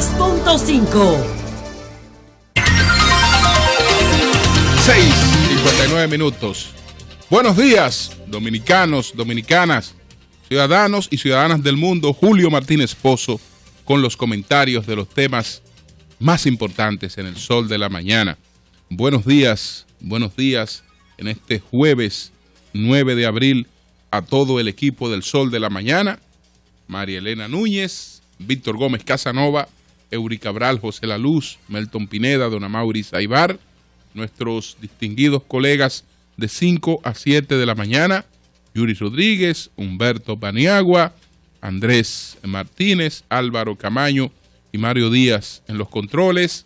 96.5. 6:59 minutos. Buenos días, dominicanos, dominicanas, ciudadanos y ciudadanas del mundo. Julio Martínez Pozo con los comentarios de los temas más importantes en el Sol de la Mañana. Buenos días en este jueves 9 de abril a todo el equipo del Sol de la Mañana. María Elena Núñez, Víctor Gómez Casanova, Eury Cabral, José La Luz, Melton Pineda, Don Amaury Saibar, nuestros distinguidos colegas de 5 a 7 de la mañana, Yuri Rodríguez, Humberto Paniagua, Andrés Martínez, Álvaro Camaño y Mario Díaz en los controles.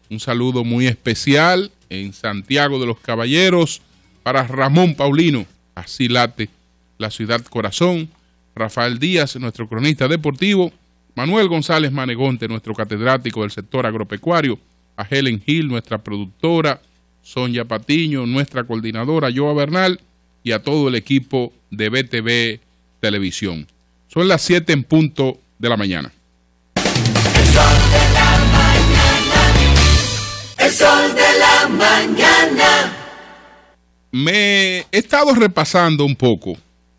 Un saludo muy especial en Santiago de los Caballeros para Ramón Paulino, así late la ciudad corazón, Rafael Díaz, nuestro cronista deportivo, Manuel González Manegonte, nuestro catedrático del sector agropecuario, a Helen Hill, nuestra productora, Sonia Patiño, nuestra coordinadora, Joa Bernal, y a todo el equipo de BTV Televisión. Son las 7 en punto de la mañana. El Sol de la Mañana. El Sol de la Mañana. Me he estado repasando un poco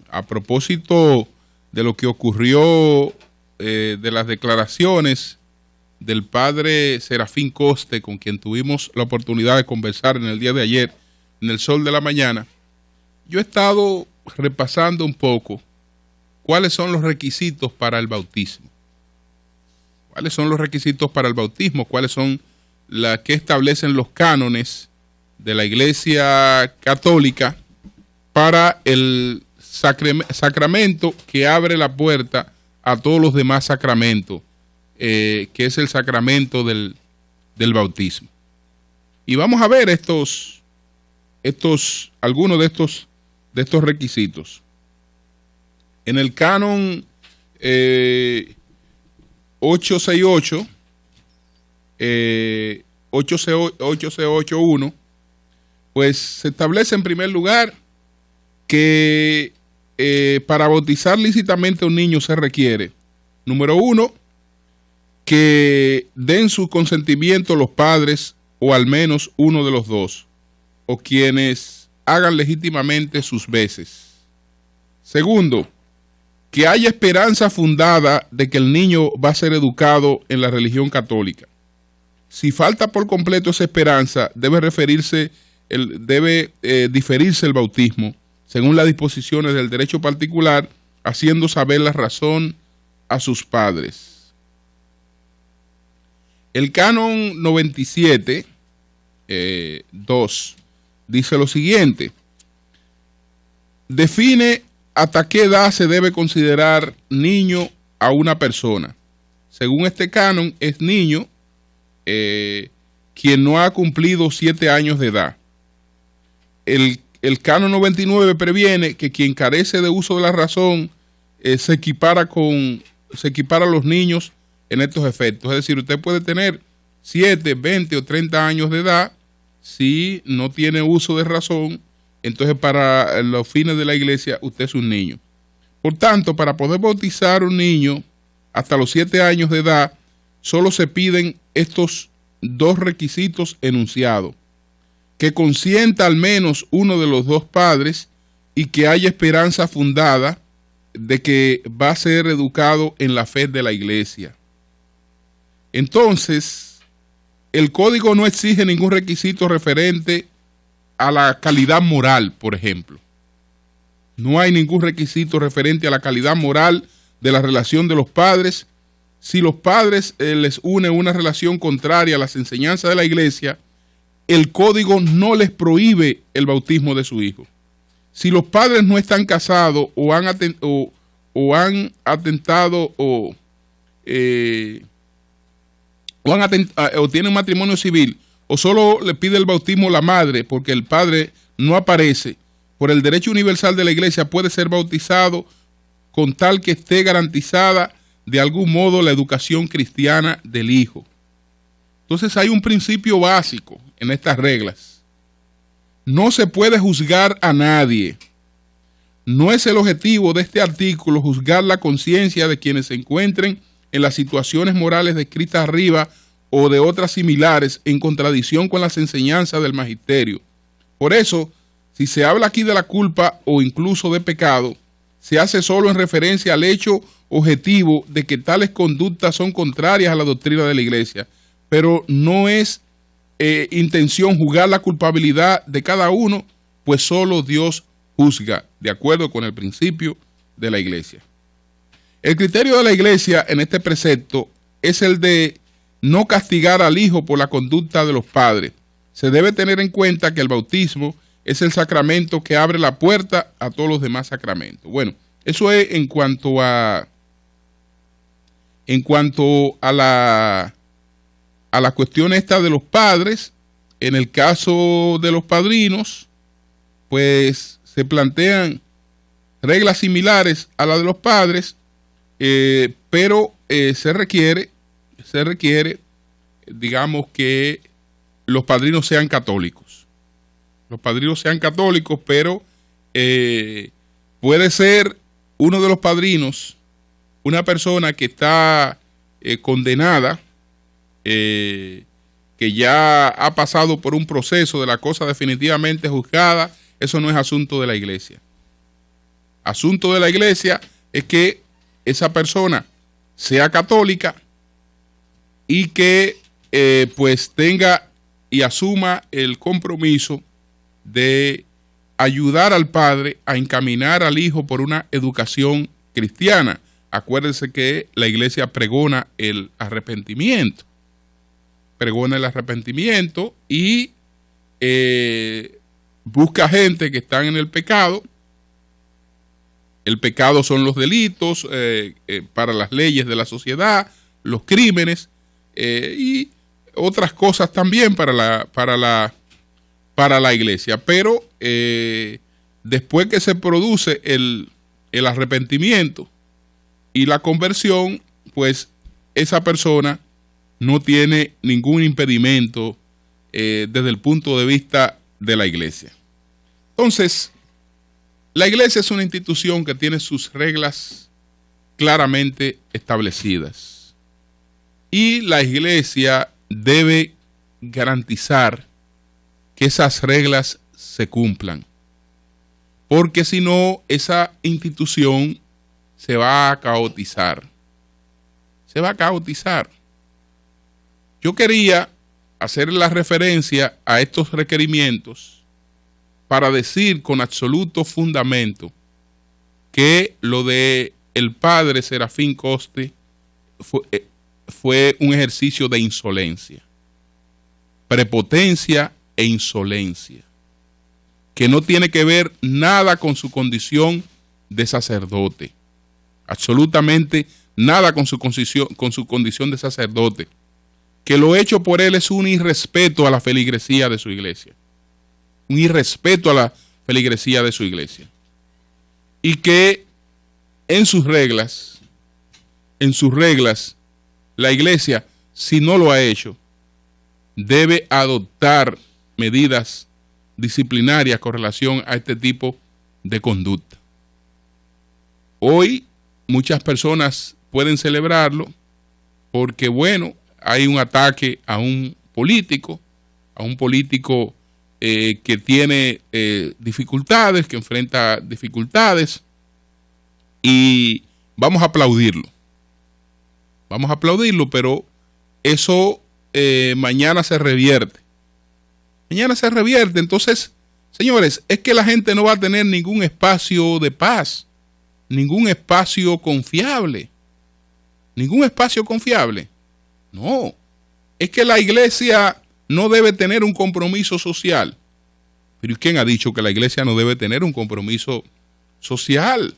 a propósito de lo que ocurrió, de las declaraciones del padre Serafín Coste, con quien tuvimos la oportunidad de conversar en el día de ayer en el Sol de la Mañana. Yo he estado repasando un poco cuáles son los requisitos para el bautismo. ¿Cuáles son los requisitos para el bautismo? ¿Cuáles son las que establecen los cánones de la Iglesia Católica para el sacramento que abre la puerta a todos los demás sacramentos, que es el sacramento del bautismo? Y vamos a ver algunos de estos requisitos. En el canon 868, 8C81, pues se establece en primer lugar que para bautizar lícitamente a un niño se requiere, número 1, que den su consentimiento los padres o al menos uno de los dos, o quienes hagan legítimamente sus veces. Segundo, que haya esperanza fundada de que el niño va a ser educado en la religión católica. Si falta por completo esa esperanza, debe diferirse el bautismo según las disposiciones del derecho particular, haciendo saber la razón a sus padres. El canon 97, 2, dice lo siguiente: define hasta qué edad se debe considerar niño a una persona. Según este canon, es niño quien no ha cumplido 7 años de edad. El canon 99 previene que quien carece de uso de la razón se equipara a los niños en estos efectos. Es decir, usted puede tener 7, 20 o 30 años de edad. Si no tiene uso de razón, entonces para los fines de la iglesia usted es un niño. Por tanto, para poder bautizar a un niño hasta los 7 años de edad, solo se piden estos dos requisitos enunciados: que consienta al menos uno de los dos padres y que haya esperanza fundada de que va a ser educado en la fe de la iglesia. Entonces, el código no exige ningún requisito referente a la calidad moral, por ejemplo. No hay ningún requisito referente a la calidad moral de la relación de los padres. Si los padres les une una relación contraria a las enseñanzas de la iglesia, el código no les prohíbe el bautismo de su hijo. Si los padres no están casados o tienen matrimonio civil, o solo le pide el bautismo la madre porque el padre no aparece, por el derecho universal de la iglesia puede ser bautizado con tal que esté garantizada de algún modo la educación cristiana del hijo. Entonces hay un principio básico en estas reglas: no se puede juzgar a nadie. No es el objetivo de este artículo juzgar la conciencia de quienes se encuentren en las situaciones morales descritas arriba o de otras similares en contradicción con las enseñanzas del magisterio. Por eso, si se habla aquí de la culpa o incluso de pecado, se hace solo en referencia al hecho objetivo de que tales conductas son contrarias a la doctrina de la Iglesia, pero no es intención juzgar la culpabilidad de cada uno, pues solo Dios juzga, de acuerdo con el principio de la Iglesia. El criterio de la Iglesia en este precepto es el de no castigar al hijo por la conducta de los padres. Se debe tener en cuenta que el bautismo es el sacramento que abre la puerta a todos los demás sacramentos. Bueno, eso es en cuanto a la cuestión esta de los padres. En el caso de los padrinos, pues se plantean reglas similares a las de los padres, pero se requiere, digamos, que los padrinos sean católicos. Los padrinos sean católicos, pero puede ser uno de los padrinos una persona que está condenada, que ya ha pasado por un proceso de la cosa definitivamente juzgada. Eso no es asunto de la Iglesia. Asunto de la Iglesia es que esa persona sea católica y que pues tenga y asuma el compromiso de ayudar al padre a encaminar al hijo por una educación cristiana. Acuérdense que la Iglesia pregona el arrepentimiento. Pregona el arrepentimiento y busca gente que están en el pecado. El pecado son los delitos para las leyes de la sociedad, los crímenes y otras cosas también para la Iglesia. Pero después que se produce el arrepentimiento y la conversión, pues esa persona no tiene ningún impedimento desde el punto de vista de la Iglesia. Entonces, la Iglesia es una institución que tiene sus reglas claramente establecidas. Y la Iglesia debe garantizar que esas reglas se cumplan. Porque si no, esa institución se va a caotizar. Se va a caotizar. Yo quería hacer la referencia a estos requerimientos para decir con absoluto fundamento que lo de el padre Serafín Coste fue un ejercicio de insolencia, prepotencia e insolencia, que no tiene que ver nada con su condición de sacerdote, absolutamente nada con su condición de sacerdote, que lo hecho por él es un irrespeto a la feligresía de su iglesia, un irrespeto a la feligresía de su iglesia, y que en sus reglas, la iglesia, si no lo ha hecho, debe adoptar medidas disciplinarias con relación a este tipo de conducta. Hoy muchas personas pueden celebrarlo porque, bueno, hay un ataque a un político que tiene dificultades, que enfrenta dificultades, y vamos a aplaudirlo. Vamos a aplaudirlo, pero eso mañana se revierte. Mañana se revierte. Entonces, señores, es que la gente no va a tener ningún espacio de paz, ningún espacio confiable. Ningún espacio confiable. No. Es que la iglesia no debe tener un compromiso social. Pero ¿quién ha dicho que la iglesia no debe tener un compromiso social?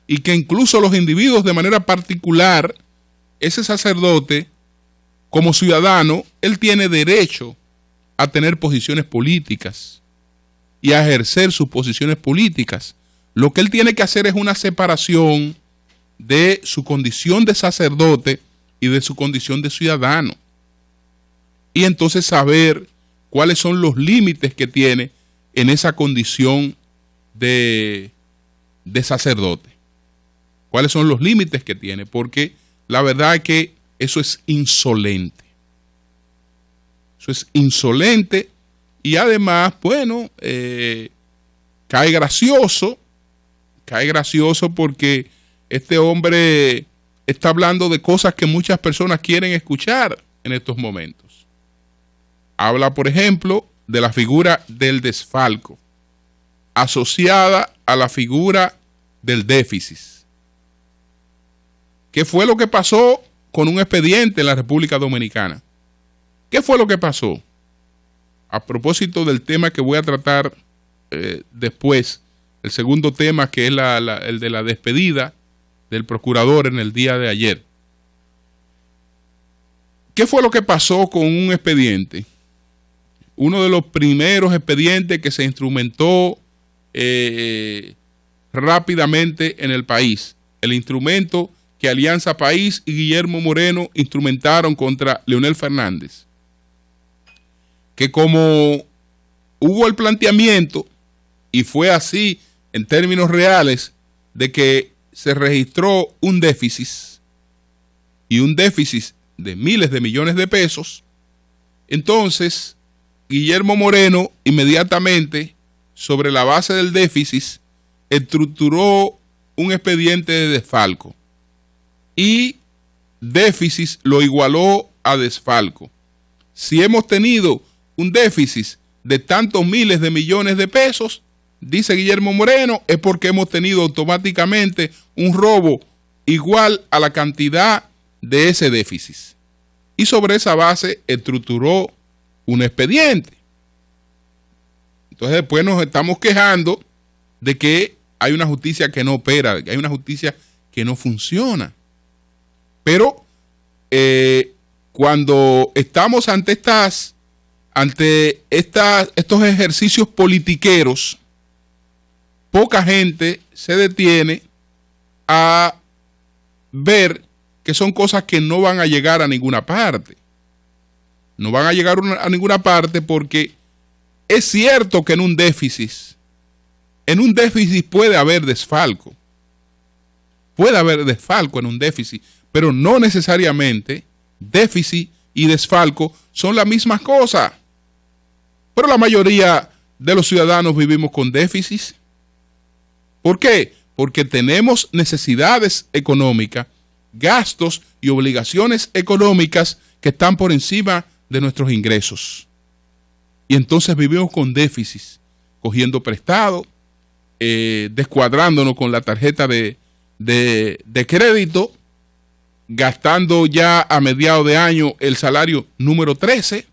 Y que incluso los individuos de manera particular, ese sacerdote, como ciudadano, él tiene derecho a tener posiciones políticas y a ejercer sus posiciones políticas. Lo que él tiene que hacer es una separación de su condición de sacerdote y de su condición de ciudadano. Y entonces saber cuáles son los límites que tiene en esa condición de sacerdote. ¿Cuáles son los límites que tiene? Porque la verdad es que eso es insolente. Eso es insolente y además, bueno, cae gracioso porque este hombre está hablando de cosas que muchas personas quieren escuchar en estos momentos. Habla, por ejemplo, de la figura del desfalco, asociada a la figura del déficit. ¿Qué fue lo que pasó con un expediente en la República Dominicana? ¿Qué fue lo que pasó? A propósito del tema que voy a tratar después, el segundo tema, que es el de la despedida del procurador en el día de ayer. ¿Qué fue lo que pasó con un expediente? Uno de los primeros expedientes que se instrumentó rápidamente en el país. El instrumento que Alianza País y Guillermo Moreno instrumentaron contra Leonel Fernández. Que como hubo el planteamiento, y fue así en términos reales, de que se registró un déficit, y un déficit de miles de millones de pesos, entonces Guillermo Moreno inmediatamente, sobre la base del déficit, estructuró un expediente de desfalco y déficit lo igualó a desfalco. Si hemos tenido un déficit de tantos miles de millones de pesos, dice Guillermo Moreno, es porque hemos tenido automáticamente un robo igual a la cantidad de ese déficit. Y sobre esa base estructuró un expediente. Entonces después nos estamos quejando de que hay una justicia que no opera, de que hay una justicia que no funciona. Pero cuando estamos ante estos ejercicios politiqueros, poca gente se detiene a ver que son cosas que no van a llegar a ninguna parte. No van a llegar a ninguna parte porque es cierto que en un déficit puede haber desfalco. Puede haber desfalco en un déficit, pero no necesariamente déficit y desfalco son las mismas cosas. Pero la mayoría de los ciudadanos vivimos con déficit. ¿Por qué? Porque tenemos necesidades económicas, gastos y obligaciones económicas que están por encima de nuestros ingresos. Y entonces vivimos con déficit, cogiendo prestado, descuadrándonos con la tarjeta de crédito, gastando ya a mediados de año el salario número 13,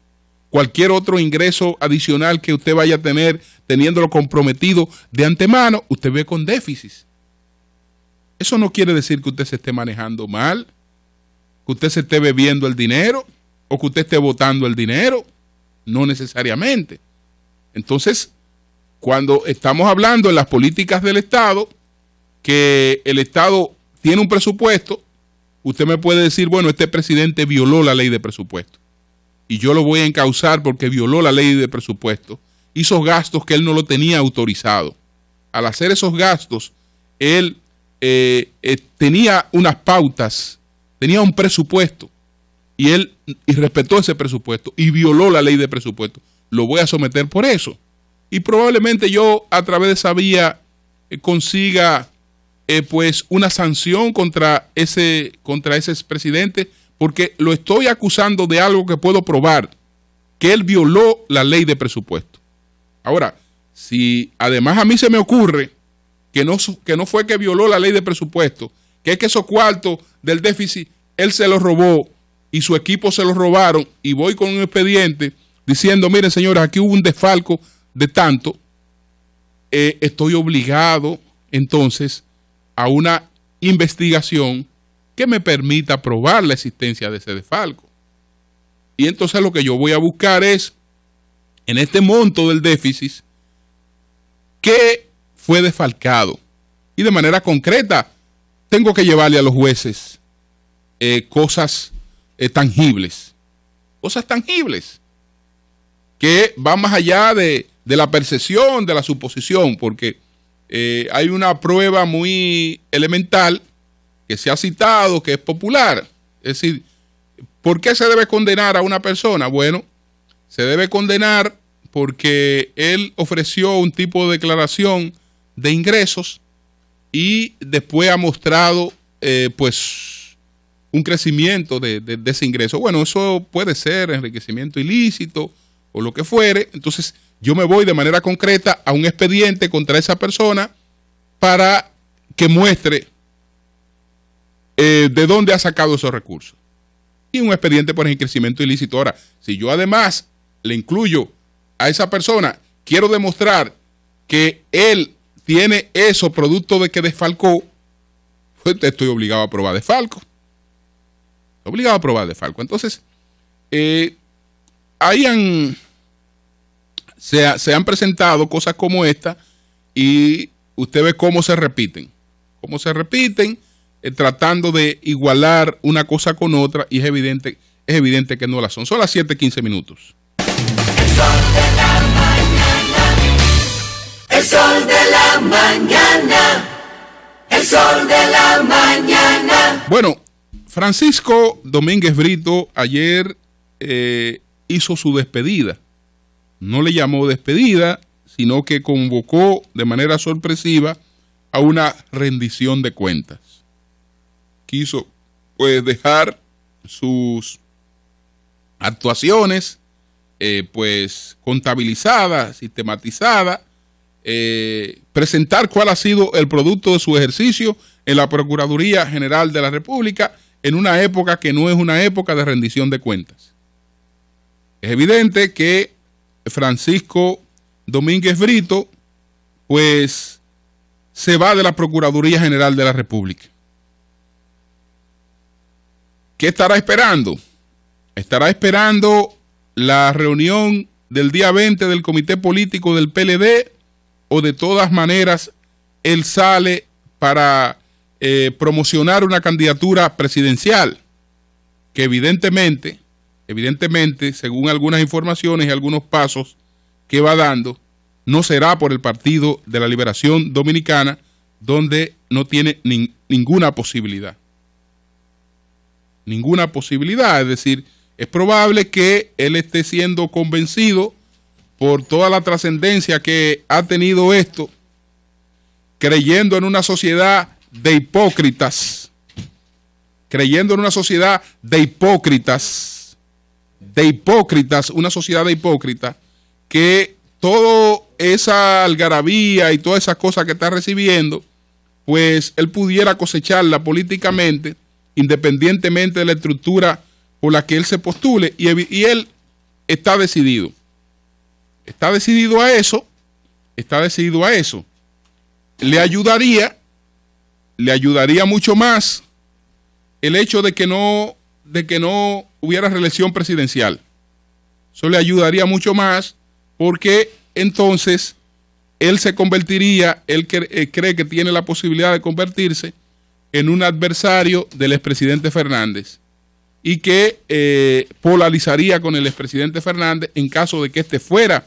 cualquier otro ingreso adicional que usted vaya a tener, teniéndolo comprometido de antemano, usted ve con déficit. Eso no quiere decir que usted se esté manejando mal, que usted se esté bebiendo el dinero o que usted esté botando el dinero. No necesariamente. Entonces, cuando estamos hablando en las políticas del Estado, que el Estado tiene un presupuesto, usted me puede decir, bueno, este presidente violó la ley de presupuesto y yo lo voy a encauzar porque violó la ley de presupuesto, hizo gastos que él no lo tenía autorizado. Al hacer esos gastos, él tenía unas pautas, tenía un presupuesto y él respetó ese presupuesto y violó la ley de presupuesto. Lo voy a someter por eso. Y probablemente yo a través de esa vía consiga pues una sanción contra ese expresidente, porque lo estoy acusando de algo que puedo probar, que él violó la ley de presupuesto. Ahora, si además a mí se me ocurre que no fue que violó la ley de presupuesto, que es que esos cuartos del déficit él se los robó y su equipo se los robaron, y voy con un expediente diciendo, miren señores, aquí hubo un desfalco de tanto, estoy obligado entonces a una investigación que me permita probar la existencia de ese desfalco. Y entonces lo que yo voy a buscar es, en este monto del déficit, ¿qué fue desfalcado? Y de manera concreta, tengo que llevarle a los jueces cosas tangibles. Cosas tangibles que van más allá de la percepción, de la suposición, porque hay una prueba muy elemental que se ha citado, que es popular. Es decir, ¿por qué se debe condenar a una persona? Bueno, se debe condenar porque él ofreció un tipo de declaración de ingresos y después ha mostrado pues un crecimiento de ese ingreso. Bueno, eso puede ser enriquecimiento ilícito o lo que fuere. Entonces yo me voy de manera concreta a un expediente contra esa persona para que muestre de dónde ha sacado esos recursos. Y un expediente por enriquecimiento ilícito. Ahora, si yo además le incluyo a esa persona, quiero demostrar que él tiene eso producto de que desfalcó, pues estoy obligado a probar desfalco. Obligado a probar desfalco. Entonces, ahí se han presentado cosas como esta y usted ve cómo se repiten. Cómo se repiten tratando de igualar una cosa con otra y es evidente que no la son. Son las 7:15 minutos. El sol de la mañana. El sol de la mañana. El sol de la mañana. Bueno, Francisco Domínguez Brito ayer hizo su despedida. No le llamó despedida, sino que convocó de manera sorpresiva a una rendición de cuentas. Quiso pues dejar sus actuaciones pues contabilizadas, sistematizadas, presentar cuál ha sido el producto de su ejercicio en la Procuraduría General de la República en una época que no es una época de rendición de cuentas. Es evidente que Francisco Domínguez Brito pues se va de la Procuraduría General de la República. ¿Qué estará esperando? Estará esperando la reunión del día 20 del Comité Político del PLD o de todas maneras él sale para promocionar una candidatura presidencial que evidentemente, según algunas informaciones y algunos pasos que va dando, no será por el Partido de la Liberación Dominicana, donde no tiene ninguna posibilidad. Ninguna posibilidad, es decir, es probable que él esté siendo convencido por toda la trascendencia que ha tenido esto, creyendo en una sociedad de hipócritas, una sociedad de hipócritas, una sociedad de hipócritas, que toda esa algarabía y todas esas cosas que está recibiendo, pues él pudiera cosecharla políticamente, independientemente de la estructura por la que él se postule, y él está decidido. Está decidido a eso. Le ayudaría mucho más el hecho de que no hubiera reelección presidencial. Eso le ayudaría mucho más porque entonces él se convertiría, él cree que tiene la posibilidad de convertirse en un adversario del expresidente Fernández y que polarizaría con el expresidente Fernández en caso de que éste fuera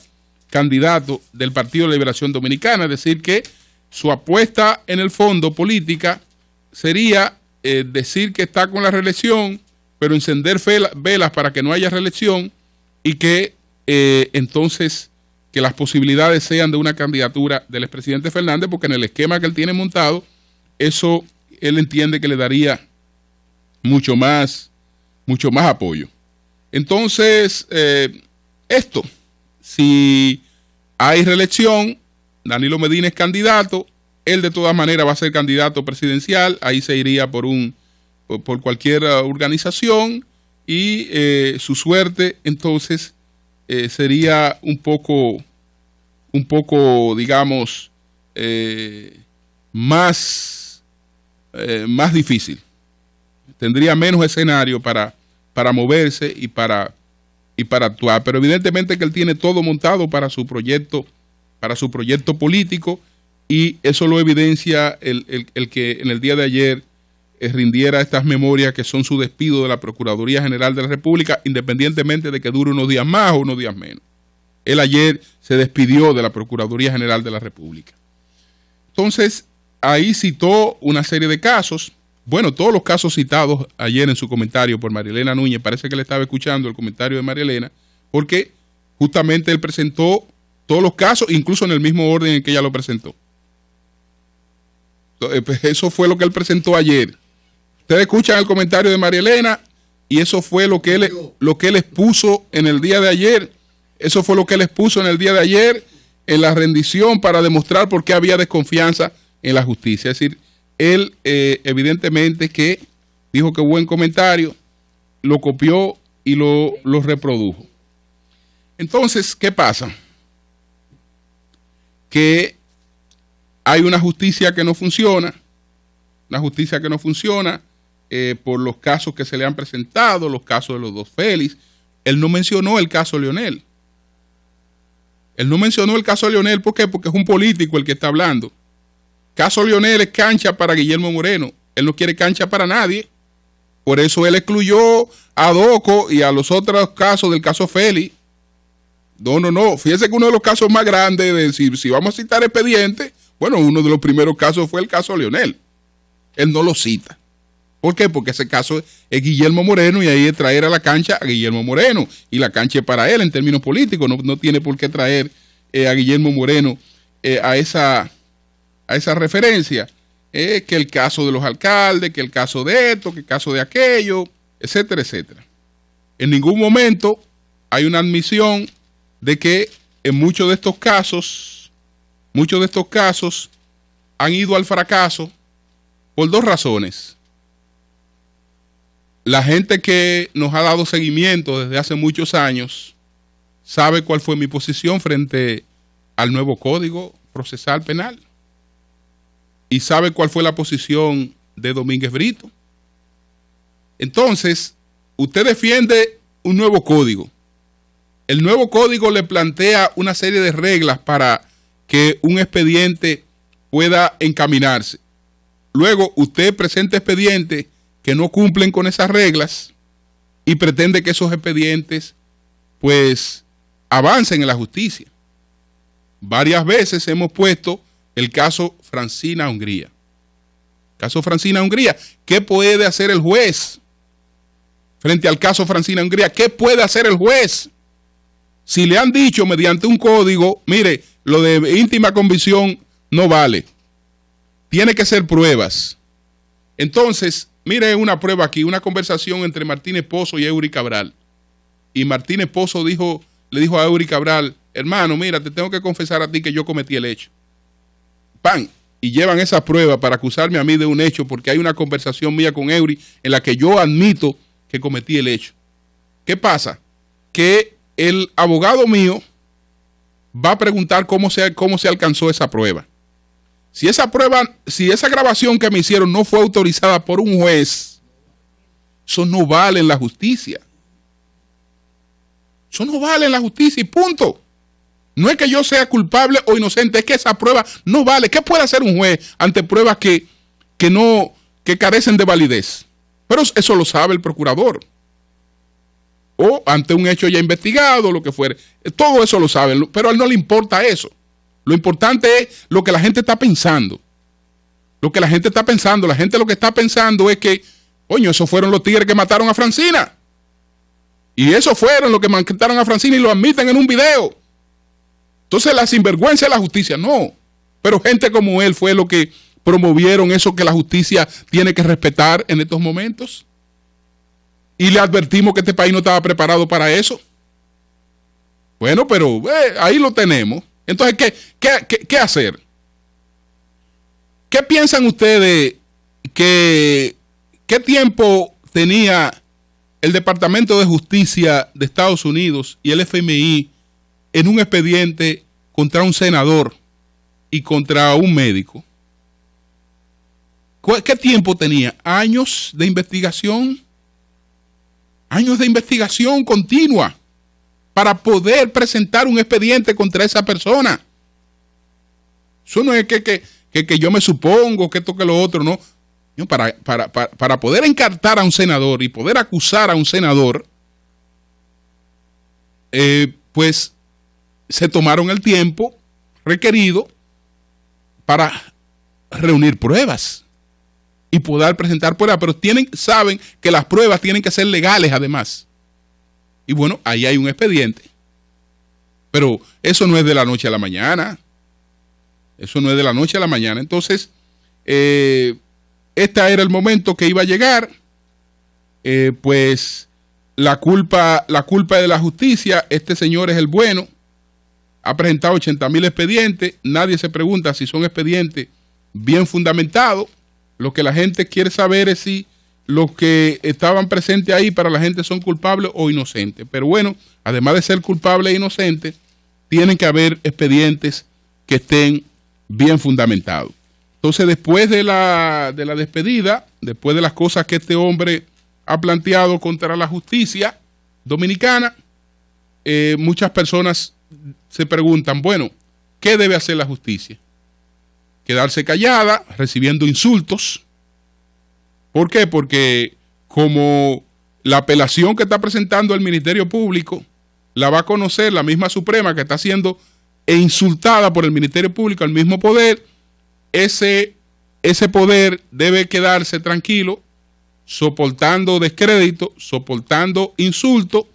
candidato del Partido de Liberación Dominicana. Es decir, que su apuesta en el fondo política sería decir que está con la reelección, pero encender velas para que no haya reelección y que entonces que las posibilidades sean de una candidatura del expresidente Fernández, porque en el esquema que él tiene montado, eso él entiende que le daría mucho más apoyo. Entonces, si hay reelección, Danilo Medina es candidato, él de todas maneras va a ser candidato presidencial, ahí se iría por cualquier organización y su suerte entonces sería un poco digamos más difícil. Tendría menos escenario para moverse y para actuar, pero evidentemente que él tiene todo montado para su proyecto político, y eso lo evidencia el que en el día de ayer rindiera estas memorias que son su despido de la Procuraduría General de la República, independientemente de que dure unos días más o unos días menos. Él ayer se despidió de la Procuraduría General de la República. Entonces, ahí citó una serie de casos. bueno, todos los casos citados ayer en su comentario por Marielena Núñez, parece que le estaba escuchando el comentario de Marielena, porque justamente él presentó todos los casos, incluso en el mismo orden en que ella lo presentó. Pues eso fue lo que él presentó ayer. Ustedes escuchan el comentario de Marielena y eso fue lo que él expuso en el día de ayer. Eso fue lo que él expuso en el día de ayer en la rendición para demostrar por qué había desconfianza en la justicia. Es decir, él evidentemente que dijo que buen comentario, lo copió y lo reprodujo. Entonces, ¿qué pasa? Que hay una justicia que no funciona, por los casos que se le han presentado, los casos de los dos Félix. Él no mencionó el caso Leonel. ¿Por qué? Porque es un político el que está hablando. Caso Leonel es cancha para Guillermo Moreno. Él no quiere cancha para nadie. Por eso él excluyó a Doco y a los otros casos del caso Félix. No. Fíjese que uno de los casos más grandes, si vamos a citar expedientes, bueno, uno de los primeros casos fue el caso Leonel. Él no lo cita. ¿Por qué? Porque ese caso es Guillermo Moreno y ahí es traer a la cancha a Guillermo Moreno. Y la cancha es para él en términos políticos. No tiene por qué traer a Guillermo Moreno a esa referencia. Que el caso de los alcaldes, que el caso de esto, que el caso de aquello, etcétera, etcétera. En ningún momento hay una admisión de que en muchos de estos casos han ido al fracaso por dos razones. La gente que nos ha dado seguimiento desde hace muchos años sabe cuál fue mi posición frente al nuevo Código Procesal Penal y sabe cuál fue la posición de Domínguez Brito. Entonces, usted defiende un nuevo código. El nuevo código le plantea una serie de reglas para que un expediente pueda encaminarse. Luego, usted presenta expedientes que no cumplen con esas reglas y pretende que esos expedientes pues avancen en la justicia. Varias veces hemos puesto el caso Francina Hungría. ¿Qué puede hacer el juez frente al caso Francina Hungría? ¿Qué puede hacer el juez? Si le han dicho mediante un código, mire, lo de íntima convicción no vale. Tiene que ser pruebas. Entonces, mire una prueba aquí, una conversación entre Martínez Pozo y Eury Cabral. Y Martínez Pozo le dijo a Eury Cabral, hermano, mira, te tengo que confesar a ti que yo cometí el hecho. ¡Pam! Y llevan esa prueba para acusarme a mí de un hecho porque hay una conversación mía con Eury en la que yo admito que cometí el hecho. ¿Qué pasa? Que el abogado mío va a preguntar cómo se alcanzó esa prueba. Si esa grabación que me hicieron no fue autorizada por un juez, eso no vale en la justicia. Eso no vale en la justicia y punto. No es que yo sea culpable o inocente, es que esa prueba no vale. ¿Qué puede hacer un juez ante pruebas que carecen de validez? Pero eso lo sabe el procurador. O ante un hecho ya investigado, lo que fuere. Todo eso lo sabe, pero a él no le importa eso. Lo importante es lo que la gente está pensando. La gente lo que está pensando es que, coño, esos fueron los tigres que mataron a Francina. Y esos fueron los que mataron a Francina y lo admiten en un video. Entonces la sinvergüenza de la justicia, no. Pero gente como él fue lo que promovieron eso que la justicia tiene que respetar en estos momentos. Y le advertimos que este país no estaba preparado para eso. Bueno, pero ahí lo tenemos. Entonces, ¿qué hacer? ¿Qué piensan ustedes qué tiempo tenía el Departamento de Justicia de Estados Unidos y el FMI en un expediente contra un senador y contra un médico? ¿Qué tiempo tenía? ¿Años de investigación? Años de investigación continua para poder presentar un expediente contra esa persona. Eso no es que yo me supongo que esto que lo otro, no. Para poder encartar a un senador y poder acusar a un senador, pues se tomaron el tiempo requerido para reunir pruebas. y poder presentar pruebas, pero saben que las pruebas tienen que ser legales además. Y bueno, ahí hay un expediente. Pero eso no es de la noche a la mañana. Eso no es de la noche a la mañana. Entonces, este era el momento que iba a llegar. Pues la culpa es de la justicia. Este señor es el bueno. Ha presentado 80,000 expedientes. Nadie se pregunta si son expedientes bien fundamentados. Lo que la gente quiere saber es si los que estaban presentes ahí para la gente son culpables o inocentes. Pero bueno, además de ser culpables e inocentes, tienen que haber expedientes que estén bien fundamentados. Entonces, después de la despedida, después de las cosas que este hombre ha planteado contra la justicia dominicana, muchas personas se preguntan, bueno, ¿qué debe hacer la justicia? Quedarse callada, recibiendo insultos. ¿Por qué? Porque como la apelación que está presentando el Ministerio Público la va a conocer la misma Suprema que está siendo insultada por el Ministerio Público, el mismo poder, ese poder debe quedarse tranquilo, soportando descrédito, soportando insultos,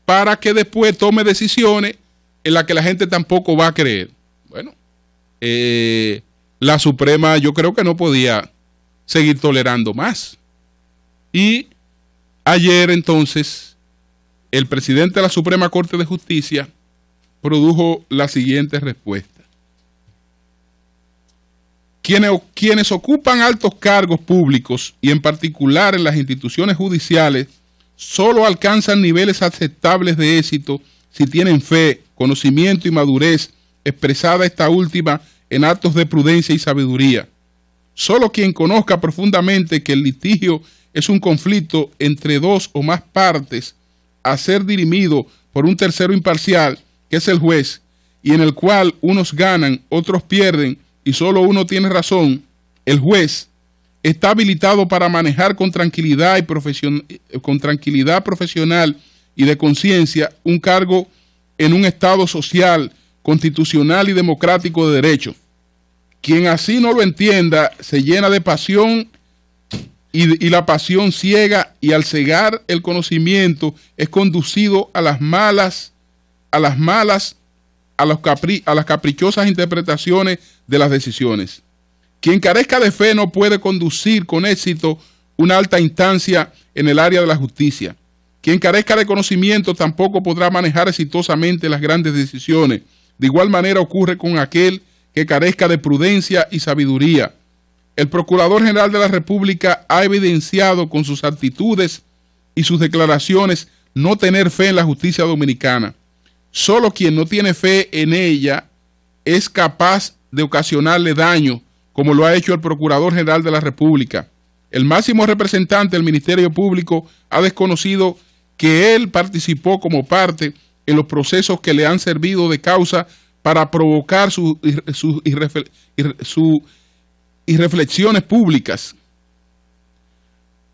para que después tome decisiones en las que la gente tampoco va a creer. Bueno, la Suprema yo creo que no podía seguir tolerando más. Y ayer entonces el presidente de la Suprema Corte de Justicia produjo la siguiente respuesta. Quienes ocupan altos cargos públicos y en particular en las instituciones judiciales solo alcanzan niveles aceptables de éxito si tienen fe, conocimiento y madurez expresada esta última en actos de prudencia y sabiduría. Solo quien conozca profundamente que el litigio es un conflicto entre dos o más partes a ser dirimido por un tercero imparcial, que es el juez, y en el cual unos ganan, otros pierden y solo uno tiene razón, el juez está habilitado para manejar con tranquilidad profesional y de conciencia un cargo en un Estado social, constitucional y democrático de derecho. Quien así no lo entienda se llena de pasión y la pasión ciega, y al cegar el conocimiento es conducido a las caprichosas interpretaciones de las decisiones. Quien carezca de fe no puede conducir con éxito una alta instancia en el área de la justicia. Quien carezca de conocimiento tampoco podrá manejar exitosamente las grandes decisiones. De igual manera ocurre con aquel que carezca de prudencia y sabiduría. El Procurador General de la República ha evidenciado con sus actitudes y sus declaraciones no tener fe en la justicia dominicana. Solo quien no tiene fe en ella es capaz de ocasionarle daño, como lo ha hecho el Procurador General de la República. El máximo representante del Ministerio Público ha desconocido que él participó como parte en los procesos que le han servido de causa para provocar sus irreflexiones públicas.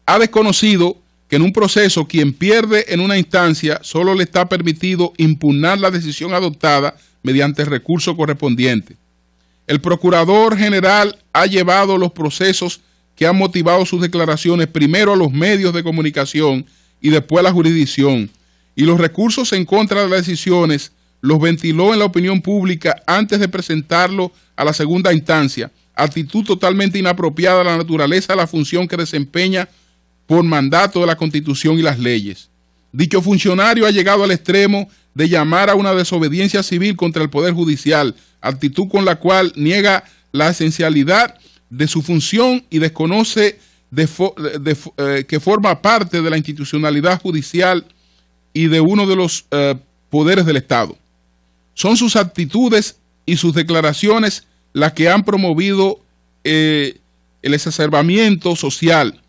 Ha desconocido que en un proceso quien pierde en una instancia solo le está permitido impugnar la decisión adoptada mediante el recurso correspondiente. El Procurador General ha llevado los procesos que han motivado sus declaraciones primero a los medios de comunicación y después a la jurisdicción, y los recursos en contra de las decisiones los ventiló en la opinión pública antes de presentarlo a la segunda instancia, actitud totalmente inapropiada a la naturaleza de la función que desempeña por mandato de la Constitución y las leyes. Dicho funcionario ha llegado al extremo de llamar a una desobediencia civil contra el Poder Judicial, actitud con la cual niega la esencialidad de su función y desconoce que forma parte de la institucionalidad judicial y de uno de los poderes del Estado. Son sus actitudes y sus declaraciones las que han promovido el exacerbamiento social,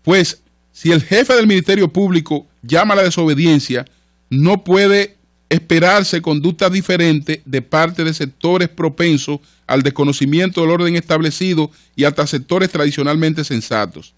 pues si el jefe del Ministerio Público llama a la desobediencia, no puede esperarse conductas diferentes de parte de sectores propensos al desconocimiento del orden establecido y hasta sectores tradicionalmente sensatos.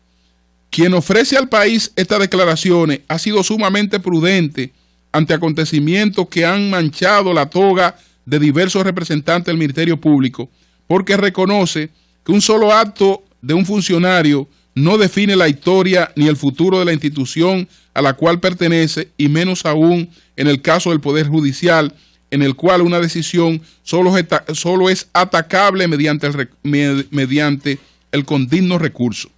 Quien ofrece al país estas declaraciones ha sido sumamente prudente ante acontecimientos que han manchado la toga de diversos representantes del Ministerio Público, porque reconoce que un solo acto de un funcionario no define la historia ni el futuro de la institución a la cual pertenece, y menos aún en el caso del Poder Judicial, en el cual una decisión solo es atacable mediante el condigno recurso.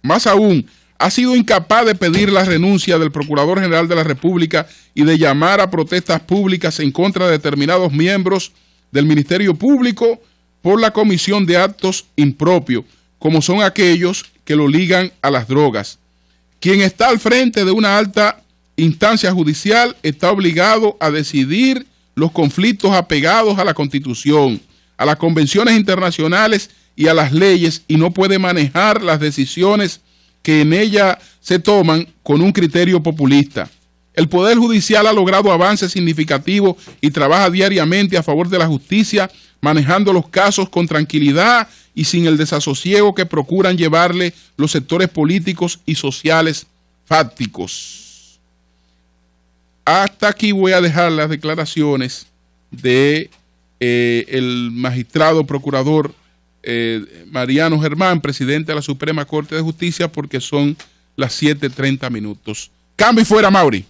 Más aún, ha sido incapaz de pedir la renuncia del Procurador General de la República y de llamar a protestas públicas en contra de determinados miembros del Ministerio Público por la comisión de actos impropios, como son aquellos que lo ligan a las drogas. Quien está al frente de una alta instancia judicial está obligado a decidir los conflictos apegados a la Constitución, a las convenciones internacionales y a las leyes, y no puede manejar las decisiones que en ella se toman con un criterio populista. El Poder Judicial ha logrado avances significativos y trabaja diariamente a favor de la justicia, manejando los casos con tranquilidad y sin el desasosiego que procuran llevarle los sectores políticos y sociales fácticos. Hasta aquí voy a dejar las declaraciones de el magistrado procurador Mariano Germán, presidente de la Suprema Corte de Justicia, porque son las 7:30 minutos. Cambio y fuera, Mauri.